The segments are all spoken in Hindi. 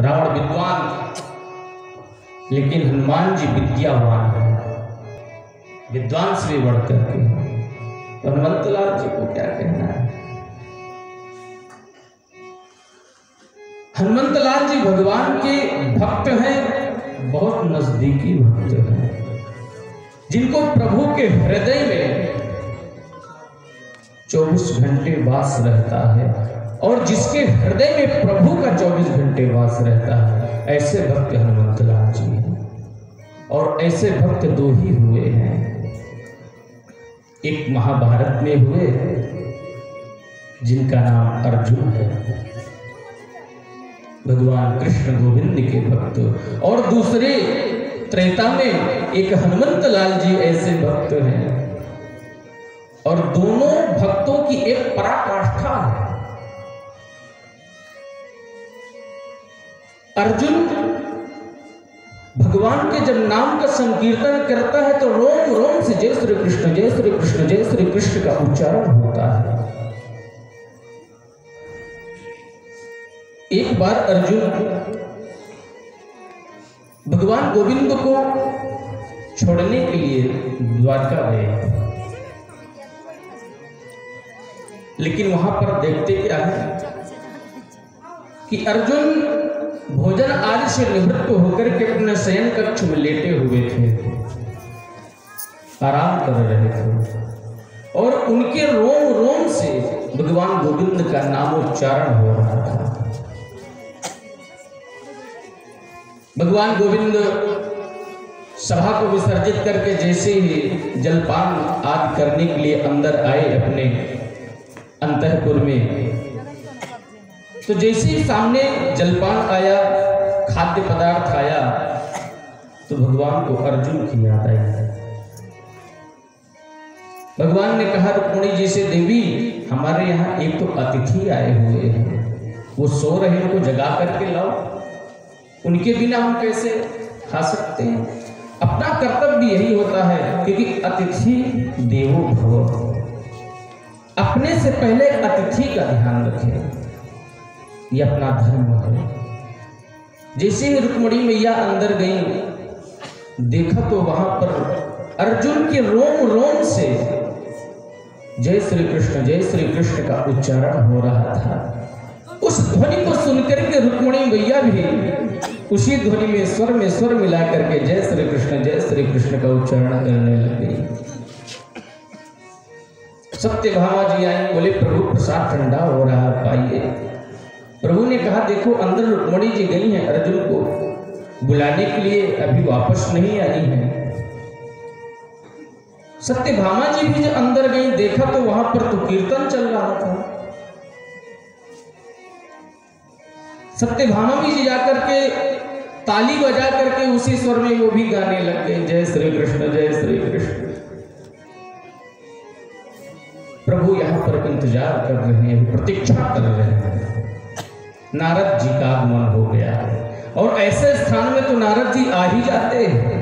रावण विद्वान, लेकिन हनुमान जी विद्यावान है, विद्वान से बढ़कर के। तो हनुमंतलाल जी को क्या कहना है? हनुमंतलाल जी भगवान के भक्त हैं, बहुत नजदीकी भक्त हैं, जिनको प्रभु के हृदय में 24 घंटे वास रहता है, और जिसके हृदय में प्रभु का 24 घंटे वास रहता है, ऐसे भक्त हनुमंतलाल जी हैं। और ऐसे भक्त दो ही हुए हैं, एक महाभारत में हुए जिनका नाम अर्जुन है, भगवान कृष्ण गोविंद के भक्त, और दूसरे त्रेता में एक हनुमंतलाल जी ऐसे भक्त हैं। और दोनों भक्तों की एक पराकाष्ठा है। अर्जुन भगवान के जब नाम का संकीर्तन करता है तो रोम रोम से जय श्री कृष्ण जय श्री कृष्ण जय श्री कृष्ण का उच्चारण होता है। एक बार अर्जुन भगवान गोविंद को छोड़ने के लिए द्वारका गए, लेकिन वहां पर देखते क्या है कि अर्जुन भोजन आदि से निवृत्त होकर के अपने शयन कक्ष में लेटे हुए थे, आराम कर रहे थे, और उनके रोम रोम से भगवान गोविंद का नामोच्चारण हो रहा था। भगवान गोविंद सभा को विसर्जित करके जैसे ही जलपान आदि करने के लिए अंदर आए अपने अंतःपुर में, तो जैसे ही सामने जलपान आया, खाद्य पदार्थ आया, तो भगवान को अर्जुन की याद आई। भगवान ने कहा रुक्मिणी जी से, देवी हमारे यहाँ एक तो अतिथि आए हुए हैं, वो सो रहे हैं, उनको जगा करके लाओ, उनके बिना हम कैसे खा सकते हैं। अपना कर्तव्य यही होता है, क्योंकि अतिथि देवो भव, अपने से पहले अतिथि का ध्यान रखें, ये अपना धर्म है। जैसे ही रुक्मिणी मैया अंदर गई, देखा तो वहां पर अर्जुन के रोम रोम से जय श्री कृष्ण का उच्चारण हो रहा था। उस ध्वनि को सुनकर के रुक्मिणी मैया भी उसी ध्वनि में स्वर मिला करके जय श्री कृष्ण का उच्चारण करने लग गई। सत्यभामा जी आई, बोले प्रभु प्रसाद ठंडा हो रहा, पाइए। प्रभु ने कहा देखो अंदर रुक्मिणी जी गई हैं अर्जुन को बुलाने के लिए, अभी वापस नहीं आई हैं। सत्यभामा जी भी जब अंदर गई, देखा तो वहां पर तो कीर्तन चल रहा था। सत्यभामा भी जी जाकर के ताली बजा करके उसी स्वर में वो भी गाने लग गए, जय श्री कृष्ण। प्रभु यहां पर इंतजार कर रहे हैं, प्रतीक्षा कर रहे हैं। नारद जी का आगमन हो गया, और ऐसे स्थान में तो नारद जी आ ही जाते हैं।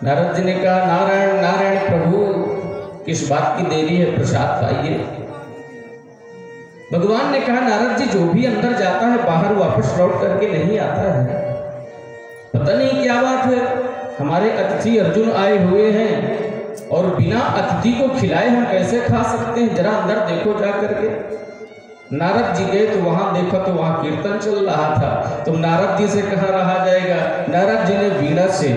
नारद जी ने कहा नारायण नारायण प्रभु किस बात की देरी है, प्रसाद पाइए। भगवान ने कहा नारद जी जो भी अंदर जाता है बाहर वापस लौट करके नहीं आता है, पता नहीं क्या बात है। हमारे अतिथि अर्जुन आए हुए हैं, और बिना अतिथि को खिलाए हम कैसे खा सकते हैं, जरा अंदर देखो जा करके। नारद जी गए तो वहां देखा तो वहां कीर्तन चल रहा था। तो नारद जी से कहा रहा जाएगा, नारद जी ने वीणा से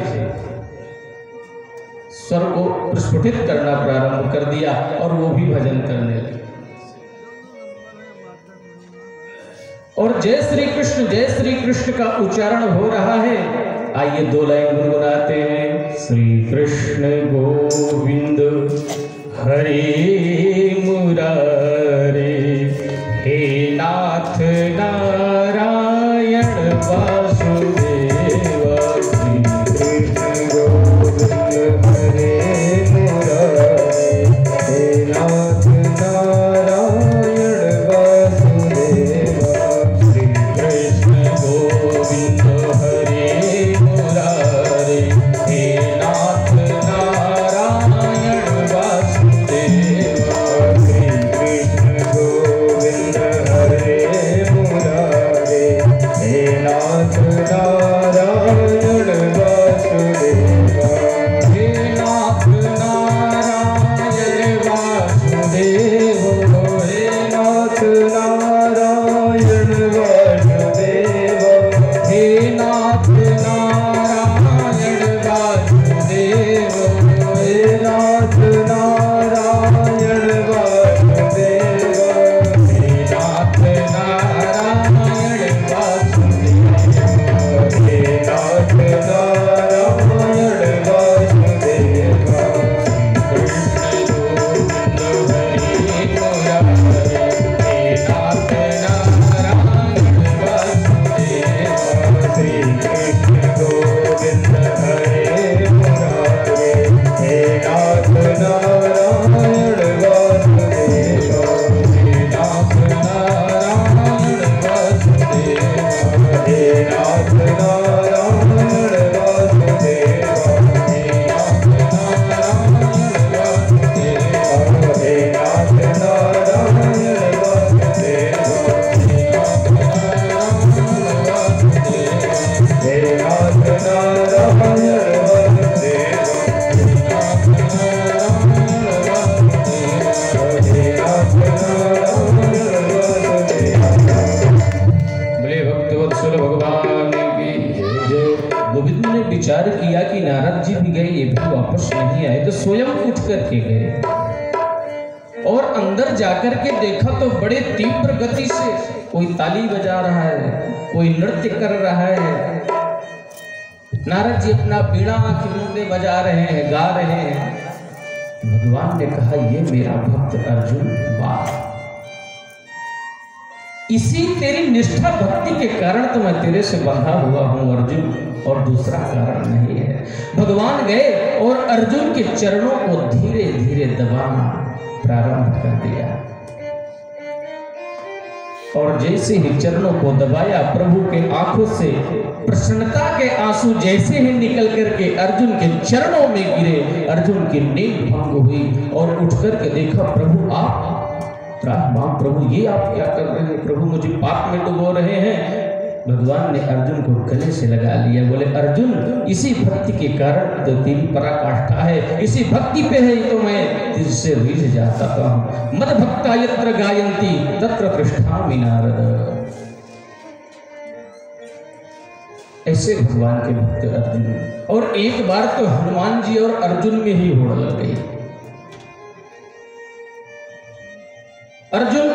स्वर को प्रस्फुटित करना प्रारंभ कर दिया, और वो भी भजन करने लगे। और जय श्री कृष्ण का उच्चारण हो रहा है। आइए दो लाइन गुनगुनाते हैं। श्री कृष्ण गोविंद हरे मुरारे, हे नाथ नारायण वासुदेव। श्री कृष्ण गोविंद हरे मुरारे, हे नाथ नारायण वासुदेव। श्री कृष्ण गोविंद हरे मुरारे, हे नाथ नारायण वासुदेव। श्री कृष्ण गोविंद हरे मुरारे। विचार किया कि नारद जी भी गए, ये भी वापस नहीं आए, तो स्वयं उठ करके गए और अंदर जाकर के देखा तो बड़े तीव्र गति से कोई ताली बजा रहा है, कोई नृत्य कर रहा है। नारद जी अपना बीड़ा आंखें मूंदे बजा रहे हैं, गा रहे हैं। भगवान ने कहा, ये मेरा भक्त अर्जुन, वाह, इसी तेरी निष्ठा भक्ति के कारण तो मैं तेरे से बंधा हुआ हूं अर्जुन, और दूसरा कारण नहीं है। भगवान गए और अर्जुन के चरणों को धीरे धीरे दबाना प्रारंभ कर दिया, और जैसे ही चरणों को दबाया, प्रभु के आंखों से प्रसन्नता के आंसू जैसे ही निकल करके अर्जुन के चरणों में गिरे, अर्जुन की नींद भंग हुई और उठ करके देखा, प्रभु आप, मां प्रभु ये आप क्या कर रहे हैं? प्रभु मुझे पाप में डुबो रहे हैं। भगवान ने अर्जुन को गले से लगा लिया, बोले अर्जुन, इसी भक्ति के कारण तो तेरी पराकाष्ठा है, इसी भक्ति पे है तो मैं तुझसे रीझ जाता हूं। मद भक्ता यत्र गायन्ति तत्र पृष्ठामि नारद। ऐसे भगवान के भक्त अर्जुन। और एक बार तो हनुमान जी और अर्जुन में ही होड़ लग गई। अर्जुन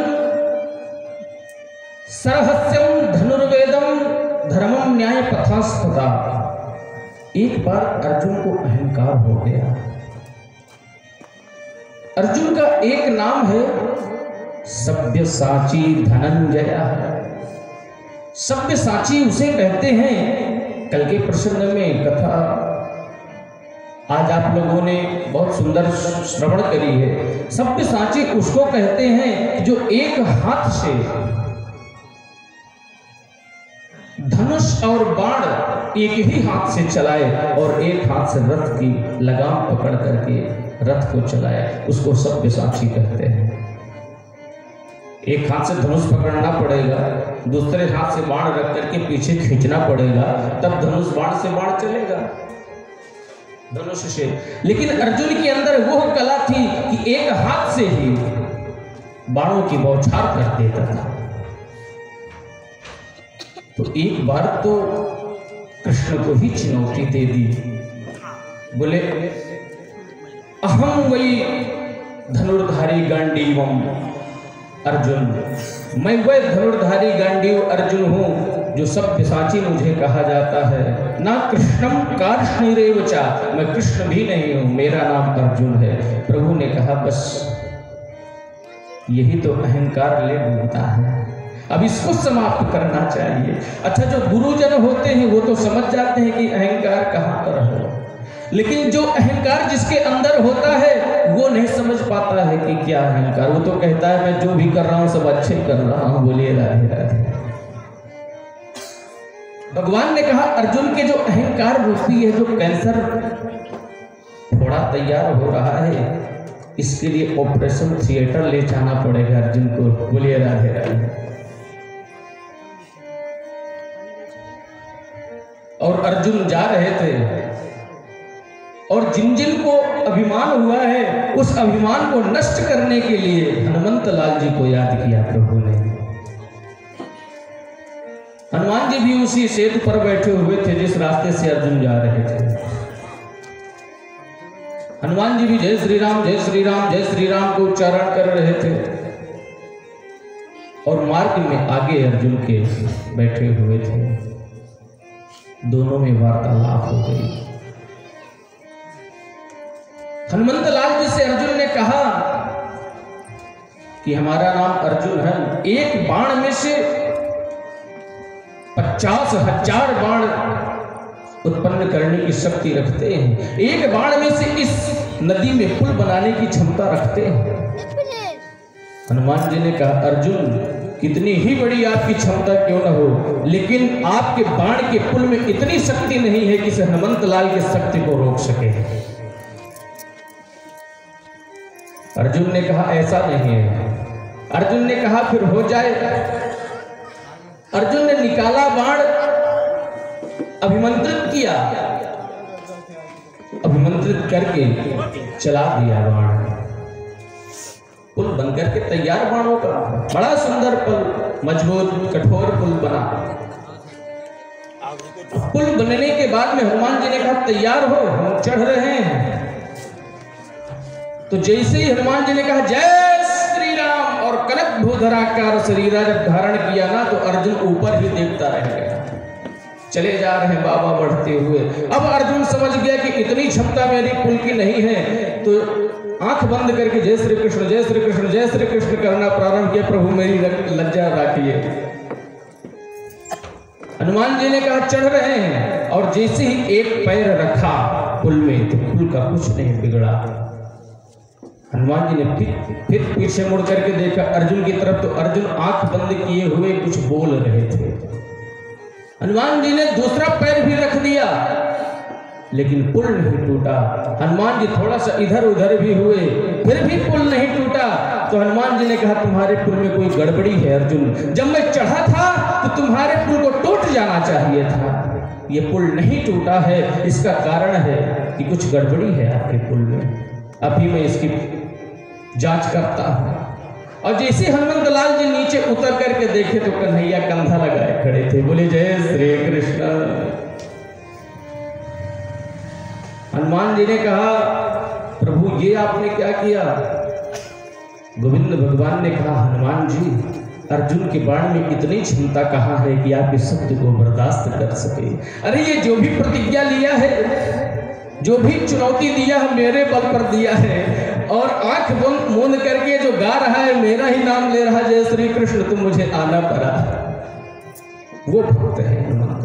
सरहस्यम धनुर्वेदम धर्मम न्याय पथास्तथा। एक बार अर्जुन को अहंकार हो गया। अर्जुन का एक नाम है सव्यसाची धनंजय। सव्यसाची उसे कहते हैं। कल के प्रसंग में कथा आज आप लोगों ने बहुत सुंदर श्रवण करी है। सव्यसाची उसको कहते हैं जो एक हाथ से धनुष और बाण एक ही हाथ से चलाए और एक हाथ से रथ की लगाम पकड़ करके रथ को चलाए, उसको सव्यसाची कहते हैं। एक हाथ से धनुष पकड़ना पड़ेगा, दूसरे हाथ से बाण रख करके पीछे खींचना पड़ेगा, तब धनुष बाण से बाण चलेगा, धनुष से। लेकिन अर्जुन के अंदर वो कला थी कि एक हाथ से ही बाणों की बौछार कर देता था। तो एक बार तो कृष्ण को ही चुनौती दे दी, बोले अहम वही धनुर्धारी गांडीवम अर्जुन, मैं वह धनुर्धारी गांडीव अर्जुन हूं जो सव्यसाची मुझे कहा जाता है। ना कृष्णम कार्ष्णीरेवचा, मैं कृष्ण भी नहीं हूं, मेरा नाम अर्जुन है। प्रभु ने कहा बस यही तो अहंकार ले डूबता है, अब इसको समाप्त करना चाहिए। अच्छा, जो गुरुजन होते हैं वो तो समझ जाते हैं कि अहंकार कहां पर है, लेकिन जो अहंकार जिसके अंदर होता है वो नहीं समझ पाता है कि क्या अहंकार। वो तो कहता है मैं जो भी कर रहा हूं सब अच्छे कर रहा हूं। बोलिए राधे राधे। भगवान ने कहा अर्जुन के जो अहंकार रूपी है, जो कैंसर थोड़ा तैयार हो रहा है, इसके लिए ऑपरेशन थिएटर ले जाना पड़ेगा अर्जुन को। बोलिए राधे राधे। और अर्जुन जा रहे थे और जिन जिन को अभिमान हुआ है उस अभिमान को नष्ट करने के लिए हनुमंत लाल जी को याद किया प्रभु ने। हनुमान जी भी उसी सेतु पर बैठे हुए थे जिस रास्ते से अर्जुन जा रहे थे। हनुमान जी भी जय श्री राम जय श्री राम जय श्री राम को उच्चारण कर रहे थे और मार्ग में आगे अर्जुन के बैठे हुए थे। दोनों में वार्तालाप हो गई। हनुमंत लाल जी से अर्जुन ने कहा कि हमारा नाम अर्जुन है, एक बाण में से 50,000 बाण उत्पन्न करने की शक्ति रखते हैं, एक बाण में से इस नदी में पुल बनाने की क्षमता रखते हैं। हनुमान जी ने कहा अर्जुन, कितनी ही बड़ी आपकी क्षमता क्यों न हो, लेकिन आपके बाण के पुल में इतनी शक्ति नहीं है कि इस हनुमंत लाल की शक्ति को रोक सके। अर्जुन ने कहा ऐसा नहीं है। अर्जुन ने कहा फिर हो जाए। अर्जुन ने निकाला बाण, अभिमंत्रित किया, अभिमंत्रित करके चला दिया बाण। पुल बनकर के तैयार बाणों का बड़ा सुंदर पुल, मजबूत कठोर पुल बना। पुल बनने के बाद में हनुमान जी ने कहा तैयार हो, हम चढ़ रहे हैं। तो जैसे ही हनुमान जी ने कहा जय श्री राम और कनक भूधराकार शरीरा जब धारण किया ना, तो अर्जुन ऊपर ही देखता रह गया। चले जा रहे हैं बाबा बढ़ते हुए। अब अर्जुन समझ गया कि इतनी क्षमता मेरी पुल की नहीं है, तो आंख बंद करके जय श्री कृष्ण जय श्री कृष्ण जय श्री कृष्ण करना प्रारंभ किया। प्रभु मेरी लज्जा राखिए। हनुमान जी ने कहा चढ़ रहे हैं, और जैसे ही एक पैर रखा पुल में, तो पुल का कुछ नहीं बिगड़ा। हनुमान जी ने फिर पीछे मुड़ करके देखा अर्जुन की तरफ, तो अर्जुन आंख बंद किए हुए कुछ बोल रहे थे। हनुमान जी ने दूसरा पैर भी रख दिया, लेकिन पुल नहीं टूटा। हनुमान जी थोड़ा सा इधर उधर भी हुए, फिर भी पुल नहीं टूटा। तो हनुमान जी ने कहा तुम्हारे पुल में कोई गड़बड़ी है अर्जुन। जब मैं चढ़ा था तो तुम्हारे पुल को टूट जाना चाहिए था, ये पुल नहीं टूटा है। इसका कारण है कि कुछ गड़बड़ी है आपके पुल में। अभी मैं इसकी जांच करता हूं। और जैसे हनुमंत लाल जी नीचे उतर करके देखे तो कन्हैया कंधा लगाए खड़े थे। बोले जय श्री कृष्ण। हनुमान जी ने कहा प्रभु ये आपने क्या किया? गोविंद भगवान ने कहा हनुमान जी, अर्जुन के बाण में इतनी क्षमता कहाँ है कि आप इस शब्द को बर्दाश्त कर सके। अरे ये जो भी प्रतिज्ञा लिया है, जो भी चुनौती दिया है, मेरे बल पर दिया है। और आंख मूंद करके जो गा रहा है, मेरा ही नाम ले रहा है जय श्री कृष्ण, तो मुझे आना पड़ा। वो भक्त है हनुमान।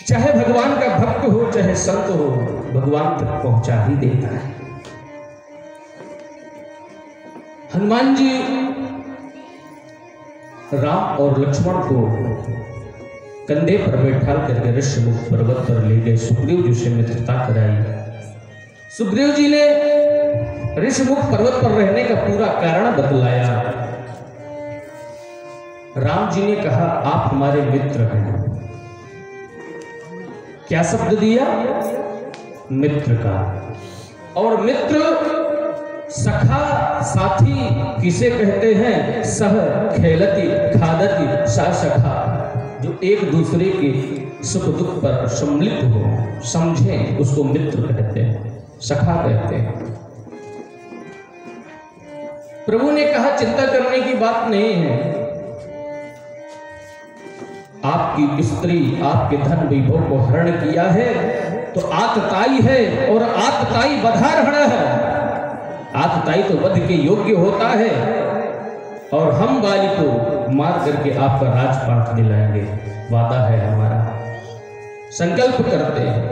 चाहे भगवान का भक्त हो चाहे संत हो, भगवान तक पहुंचा ही देता है। हनुमान जी राम और लक्ष्मण को कंधे पर बैठा करके ऋषिमुख पर्वत पर ले गए। सुग्रीव जी से मित्रता कराई। सुग्रीव जी ने ऋषिमुख पर्वत पर रहने का पूरा कारण बतलाया। राम जी ने कहा आप हमारे मित्र हैं। क्या शब्द दिया? मित्र का। और मित्र सखा साथी किसे कहते हैं? सह खेलती खादती सा सखा, जो एक दूसरे के सुख दुख पर सम्मिलित हो, समझे, उसको मित्र कहते हैं, सखा कहते हैं। प्रभु ने कहा चिंता करने की बात नहीं है। आपकी स्त्री आपके धन वैभव को हरण किया है तो आतताई है, और आतताई बधारण है। आतताई तो वध के योग्य होता है, और हम बाली को मार करके आपका राजपाट दिलाएंगे। वादा है हमारा, संकल्प करते हैं।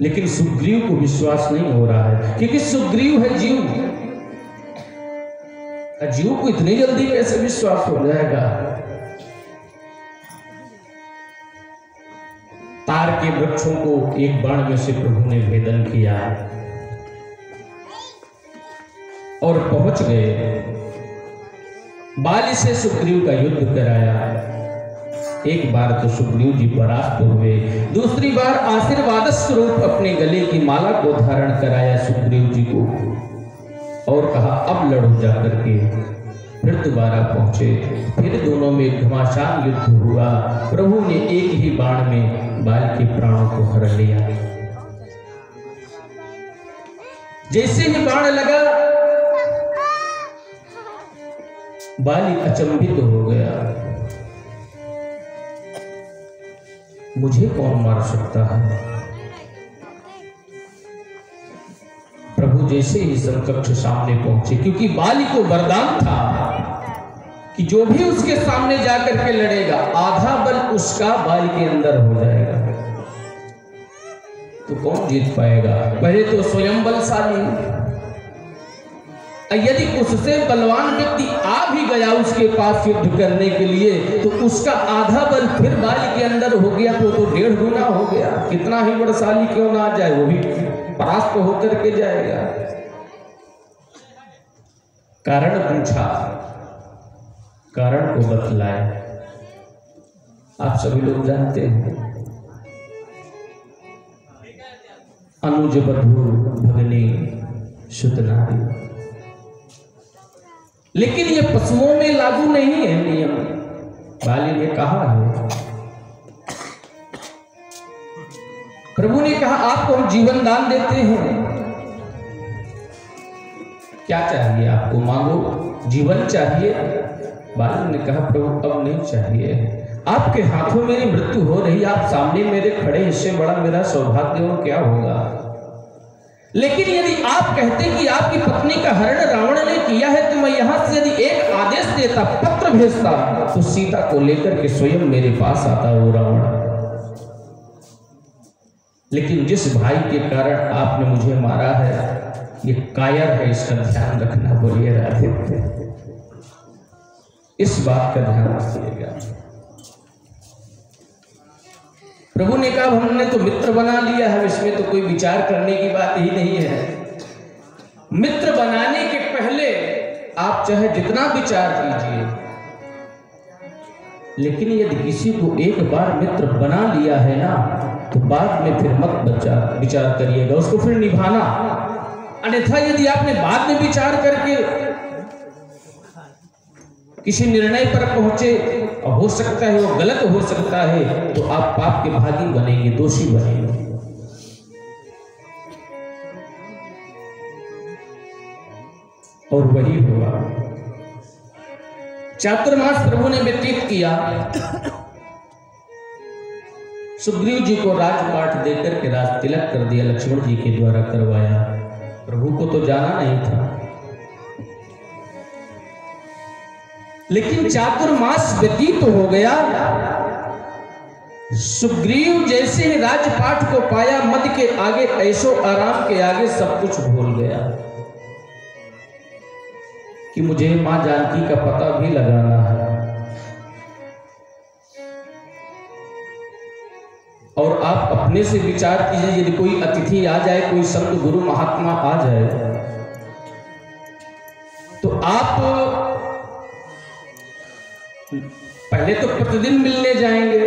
लेकिन सुग्रीव को विश्वास नहीं हो रहा है, क्योंकि सुग्रीव है जीव। जीव को इतनी जल्दी कैसे विश्वास हो जाएगा? तार के वृक्षों को एक बाण में से प्रभु ने भेदन किया और पहुंच गए। बाली से सुग्रीव का युद्ध कराया। एक बार तो सुग्रीव जी परास्त हुए, दूसरी बार आशीर्वाद स्वरूप अपने गले की माला को धारण कराया सुग्रीव जी को, और कहा अब लड़ो जाकर के। फिर दोबारा पहुंचे, फिर दोनों में घमासान युद्ध हुआ। प्रभु ने एक ही बाण में बाल के प्राणों को हर लिया। जैसे ही बाण लगा, बाली अचंभित हो गया। मुझे कौन मार सकता है? प्रभु जैसे ही समकक्ष सामने पहुंचे, क्योंकि बाली को वरदान था कि जो भी उसके सामने जाकर के लड़ेगा, आधा बल उसका बाली के अंदर हो जाएगा। तो कौन जीत पाएगा? पहले तो स्वयं बलशाली, यदि उससे बलवान व्यक्ति आ भी गया उसके पास युद्ध करने के लिए, तो उसका आधा बल फिर बाली के अंदर हो गया, तो 1.5 गुना हो गया। कितना ही बलशाली क्यों ना आ जाए, वो भी परास्त होकर के जाएगा। कारण पूछा, कारण को बतलाए। आप सभी लोग जानते हैं, अनुज बधू भगनी सुत नारी। लेकिन ये पशुओं में लागू नहीं है नियम। बाली ने कहा है, प्रभु ने कहा आपको हम जीवन दान देते हैं, क्या चाहिए आपको, मांगो। जीवन चाहिए। बाली ने कहा प्रभु अब नहीं चाहिए, आपके हाथों मेरी मृत्यु हो रही, आप सामने मेरे खड़े, इससे बड़ा मेरा सौभाग्य और क्या होगा। लेकिन यदि आप कहते कि आपकी पत्नी का हरण रावण ने किया है, तो मैं यहां से यदि एक आदेश देता, पत्र भेजता, तो सीता को लेकर के स्वयं मेरे पास आता वो रावण। लेकिन जिस भाई के कारण आपने मुझे मारा है, ये कायर है, इसका ध्यान रखना। बोलिए राधे, इस बात का ध्यान रखिएगा। प्रभु ने कहा हमने तो मित्र बना लिया है, इसमें तो कोई विचार करने की बात ही नहीं है। मित्र बनाने के पहले आप चाहे जितना विचार कीजिए, लेकिन यदि किसी को एक बार मित्र बना लिया है ना, तो बाद में फिर मत विचार करिएगा, उसको फिर निभाना। अन्यथा यदि आपने बाद में विचार करके किसी निर्णय पर पहुंचे, हो सकता है वो गलत हो सकता है, तो आप पाप के भागी बनेंगे, दोषी बनेंगे। और वही हुआ। चातुर्मास प्रभु ने व्यतीत किया। सुग्रीव जी को राजपाट देकर के राज तिलक कर दिया, लक्ष्मण जी के द्वारा करवाया। प्रभु को तो जाना नहीं था, लेकिन चातुर्मास व्यतीत हो गया। सुग्रीव जैसे ही राजपाट को पाया, मद के आगे, ऐशो आराम के आगे सब कुछ भूल गया कि मुझे मां जानकी का पता भी लगाना है। और आप अपने से विचार कीजिए, यदि कोई अतिथि आ जाए, कोई संत गुरु महात्मा आ जाए, तो आप पहले तो प्रतिदिन मिलने जाएंगे,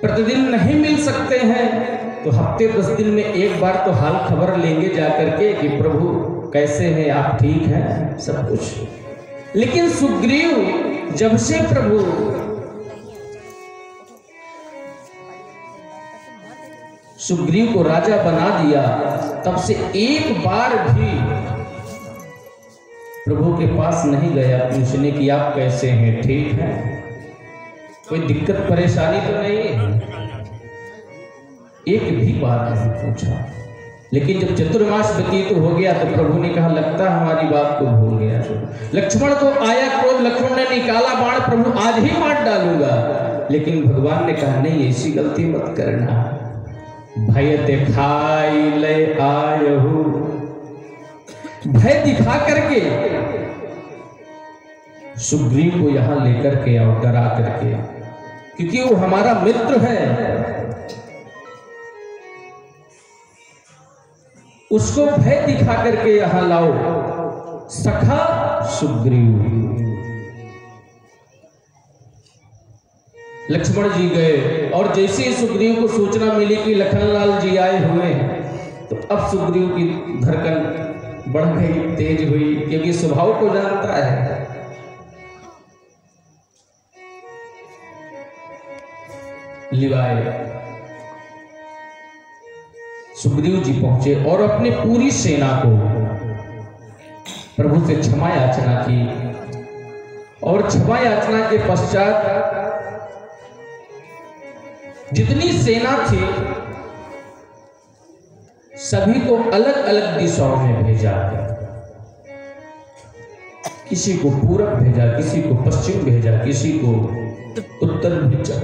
प्रतिदिन नहीं मिल सकते हैं तो हफ्ते 10 दिन में एक बार तो हाल खबर लेंगे जाकर के कि प्रभु कैसे हैं, आप ठीक हैं, सब कुछ। लेकिन सुग्रीव जब से प्रभु सुग्रीव को राजा बना दिया, तब से एक बार भी प्रभु के पास नहीं गया पूछने कि आप कैसे हैं, ठीक हैं, कोई दिक्कत परेशानी तो नहीं है, एक भी बात नहीं पूछा। लेकिन जब चतुर्मास व्यतीत हो गया तो प्रभु ने कहा लगता हमारी बात को भूल गया। लक्ष्मण को आया क्रोध, लक्ष्मण ने निकाला बाण, प्रभु आज ही मार डालूंगा। लेकिन भगवान ने कहा नहीं, ऐसी गलती मत करना, भय दिखाई ले आयहु, भय दिखा करके सुग्रीव को यहां लेकर के आओ, डरा करके, क्योंकि वो हमारा मित्र है। उसको भय दिखा करके यहां लाओ। सखा सुग्रीव। लक्ष्मण जी गए, और जैसे ही सुग्रीव को सूचना मिली कि लखनलाल जी आए हुए हैं, तो अब सुग्रीव की धड़कन बढ़ गई, तेज हुई, क्योंकि स्वभाव को जानता है। लिवाए सुग्रीव जी पहुंचे और अपनी पूरी सेना को प्रभु से क्षमा याचना की, और क्षमा याचना के पश्चात जितनी सेना थी सभी को अलग अलग दिशाओं में भेजा। किसी को पूरब भेजा, किसी को पश्चिम भेजा, किसी को उत्तर भेजा,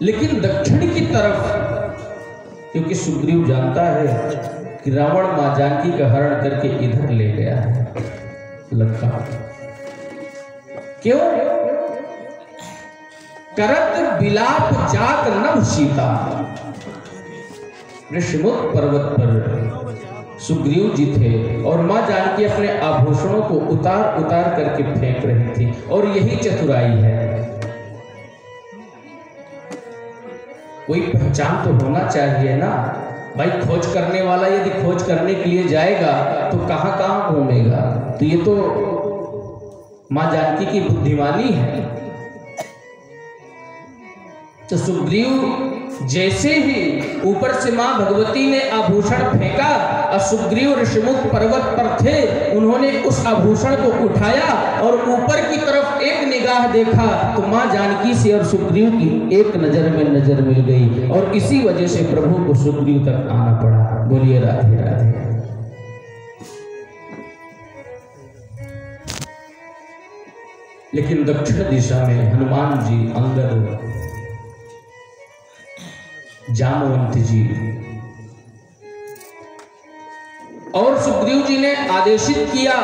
लेकिन दक्षिण की तरफ, क्योंकि सुग्रीव जानता है कि रावण मां जानकी का हरण करके इधर ले गया है लंका। क्यों? करत बिलाप जात नभ सीता। ऋषिमुख पर्वत पर सुग्रीव जी थे और मां जानकी अपने आभूषणों को उतार उतार करके फेंक रही थी, और यही चतुराई है। कोई पहचान तो होना चाहिए ना भाई। खोज करने वाला यदि खोज करने के लिए जाएगा तो कहां कहां घूमेगा। तो ये तो मां जानकी की बुद्धिमानी है। तो सुग्रीव जैसे ही ऊपर से मां भगवती ने आभूषण फेंका और सुग्रीव ऋषिमुख पर्वत पर थे, उन्होंने उस आभूषण को उठाया और ऊपर की तरफ एक निगाह देखा तो मां जानकी से और सुग्रीव की एक नजर में नजर मिल गई और इसी वजह से प्रभु को सुग्रीव तक आना पड़ा। बोलिए राधे राधे। लेकिन दक्षिण दिशा में हनुमान जी, अंगद, जामवंत जी और सुग्रीव जी ने आदेशित किया